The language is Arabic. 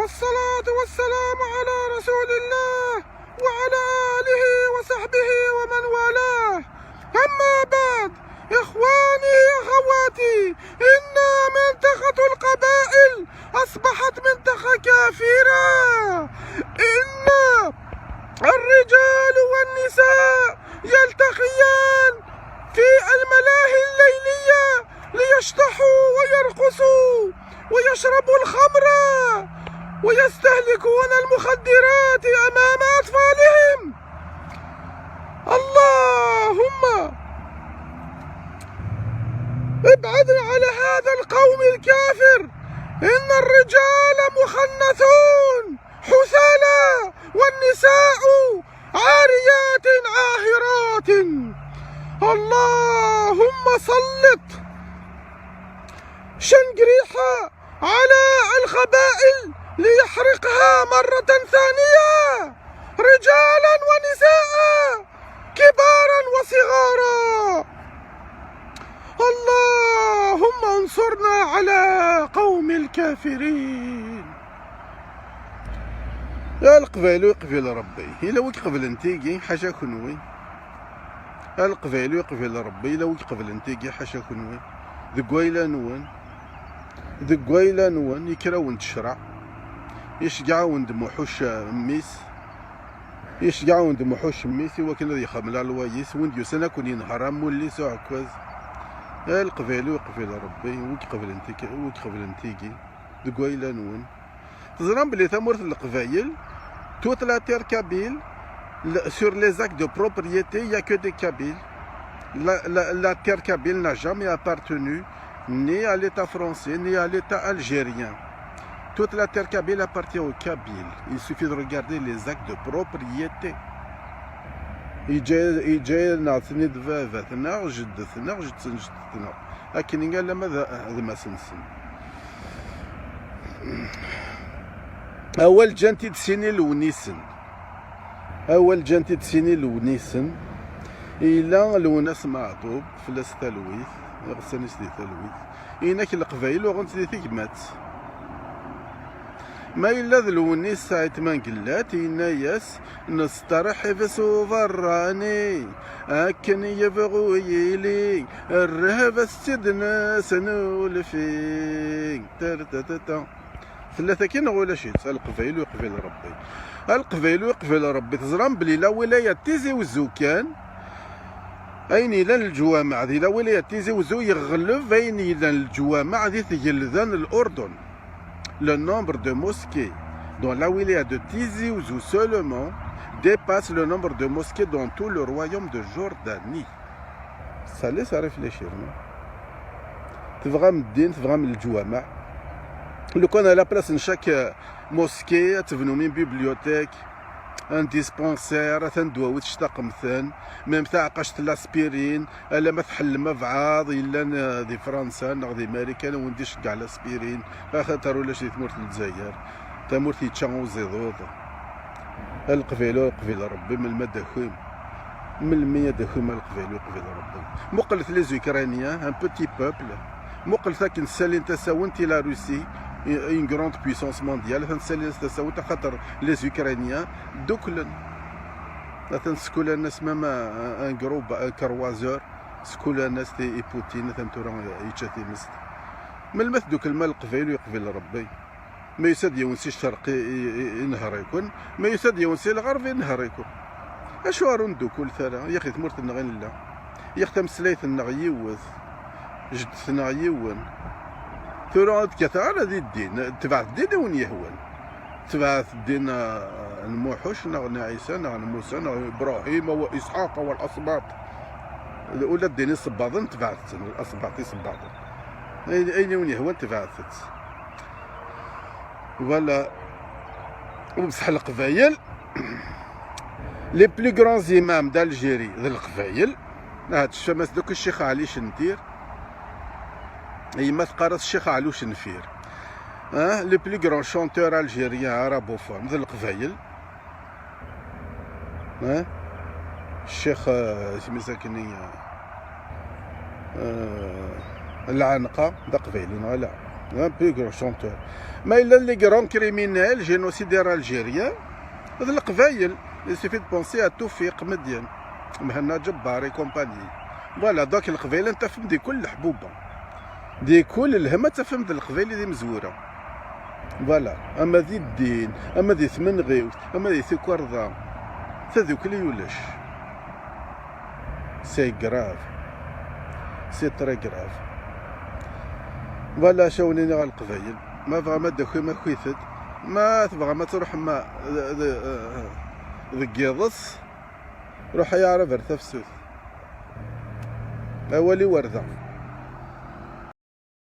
والصلاة والسلام على رسول الله وعلى آله وصحبه ومن والاه. أما بعد، إخواني أخواتي، إن منطقة القبائل أصبحت منطقة كافرة. إن الرجال والنساء يلتقيان في الملاهي الليلية ليشطحوا ويرقصوا ويشربوا الخمر ويستهلكون المخدرات أمام أطفالهم. اللهم ابعدنا على هذا القوم الكافر. إن الرجال مخنثون حثالى والنساء عاريات عاهرات. اللهم سلط شنقريحة على القبائل ليحرقها مرة ثانية، رجالا ونساء، كبارا وصغارا. اللهم انصرنا على قوم الكافرين. يا القبائل يقبل ربي إلا وك قبل انتيجي حاشا كنوي. القبائل يقبل ربي إلا وك قبل انتيجي حاشا كنوي. ذقويلا نون ذقويلا نون يكراون تشرع يشقعون دموحوش ميس يشقعون دموحوش ميس وكل ذي خمل الوايس وند يسنا كون ينهار مولي سو عكواز. القبائل يقبل ربي وك قبل انتيجي ذقويلا نون. تزران بلي ثمرت القبائل toute la terre kabyle sur les actes de propriété, il n'y a que des Kabyles. La terre kabyle n'a jamais appartenu ni à l'État français ni à l'État algérien. Toute la terre kabyle appartient aux Kabyles. Il suffit de regarder les actes de propriété. يجي نعطيني دفافتنا جدتنا جدتنا لكن قال لما هذا ما سنسن. أول جانتي تسيني لونيسن أول جانتي تسيني لونيسن إلا لوناس معطوب فلاس ثالويث غسانيس دي ثالويث إناك القبايل وغنت دي ثقمات ما إلا ذا لونيس ساعة ما نقلات إنا ياس نسترح بسو فراني أكن يبغو يلي الرهب السدنا سنول فيك ترتتتا ثلاثة كي نقول شي القبائل ويقبل ربي. القبائل ويقبل ربي تزران بلي لا ولاية تيزي وزوكان أين إلى الجوامع ذي لا ولاية تيزي وزو يغلب أين إلى الجوامع ذي تجلذان الأردن. Le nombre de mosquées dans la wilaya de Tizi Ouzou seulement dépasse le nombre de mosquées dans tout le royaume de Jordanie. Ça laisse à réfléchir, non? تبغى من الدين تبغى من الجوامع. لو كان على بلاص chaque mosquée تبنوا من بيبليوتيك ان ديسبونسير تندواو تشتاق مثلا ميم تاع قشط لاسبيرين الا ما تحل ما بعض الا دي فرنسا نغ دي امريكان ونديش كاع لاسبيرين خاطر ولا شي ثمورت الجزائر تمورتي تشاو زيدود. القبيله ربي من الماده خويم من المية دخوم القبيله ربي مقلت لي زوكرانيا ان بوتي بوبل مقلت كي نسالي تساونتي لا روسي une grande puissance mondiale تنسالي تساوت خاطر لي زوكرانيان دوكلن تنسكول الناس ماما ان جروب كروازور سكول الناس تي بوتين تنتورا يتشاتي مست من المث دوك المال القبيل ويقبل ربي ما يساد يونسي الشرقي ينهار يكون ما يساد يونسي الغرب ينهار يكون اشو ارون دوكول ثلا يا اخي ثمرت النغين لا يا اختم سليت النغيوث جدتنا يون ثورات كثار هذه الدين تبع الدين وين يهون تبع الدين الموحوش نغنى عيسى نغنى موسى نغنى ابراهيم واسحاق والاسباط ولا الدين الصباطن تبعت الاسباط يصباطن اين وين يهون تبعت ولا وبصح القبايل لي بلي غران زيمام دالجيري ذا القبايل هاد الشمس دوك الشيخ علي شنتير يما تقارص الشيخ علو شنفير لي بلي غران شونتور الجيريان عربوفون ذا القبايل الشيخ سميتها العنقة دا قبايلي لا ان بو كرون شونتور. ما الا لي كرون كريمينال جينوسيدير الجيريان هاد القبايل. يسيفي دو بونسي ا توفيق مديان مهنا جباري كومباني. فوالا دوك القبايل انت فهم دي كل الحبوبه دي كل الهمه تفهم دي القبايل دي مزوره. فوالا اما ذي الدين اما ذي ثمن غيوت اما ذي ثكرضا تذوك لي يولش سي كراف سي تري كراف. فوالا شاونيني على القبايل ما بغا ما داكو ما كويثد ما تبغى ما تروح ما ذك يضص روح يعرف رثا فسوث أولي وردة.